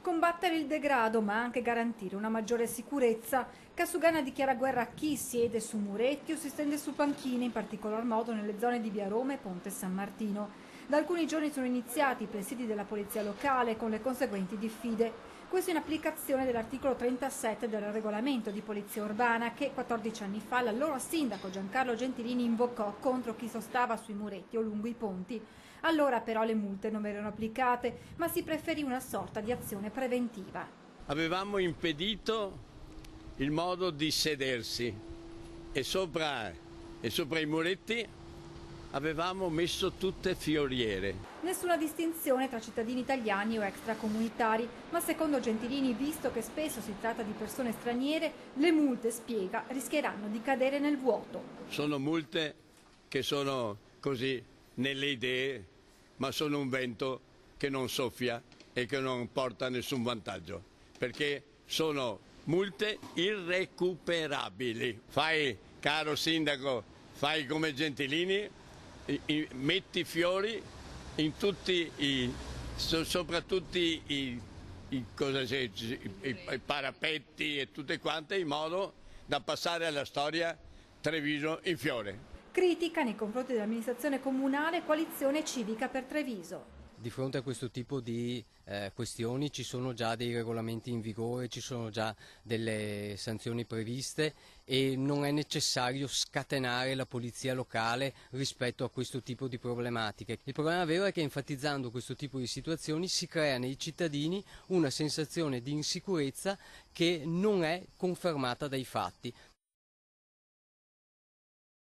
Combattere il degrado, ma anche garantire una maggiore sicurezza. Casugana dichiara guerra a chi siede su muretti o si stende su panchine, in particolar modo nelle zone di Via Roma e Ponte San Martino. Da alcuni giorni sono iniziati i presidi della polizia locale con le conseguenti diffide. Questo in applicazione dell'articolo 37 del regolamento di polizia urbana che 14 anni fa l'allora sindaco Giancarlo Gentilini invocò contro chi sostava sui muretti o lungo i ponti. Allora però le multe non erano applicate, ma si preferì una sorta di azione preventiva. Avevamo impedito il modo di sedersi e sopra i muretti avevamo messo tutte fioriere. Nessuna distinzione tra cittadini italiani o extracomunitari, ma secondo Gentilini, visto che spesso si tratta di persone straniere, le multe, spiega, rischieranno di cadere nel vuoto. Sono multe che sono così nelle idee, ma sono un vento che non soffia e che non porta nessun vantaggio, perché sono multe irrecuperabili. Fai, caro sindaco, fai come Gentilini, metti fiori in tutti soprattutto i parapetti e tutte quante, in modo da passare alla storia Treviso in fiore. Critica nei confronti dell'amministrazione comunale Coalizione Civica per Treviso. Di fronte a questo tipo di questioni ci sono già dei regolamenti in vigore, ci sono già delle sanzioni previste e non è necessario scatenare la polizia locale rispetto a questo tipo di problematiche. Il problema vero è che enfatizzando questo tipo di situazioni si crea nei cittadini una sensazione di insicurezza che non è confermata dai fatti.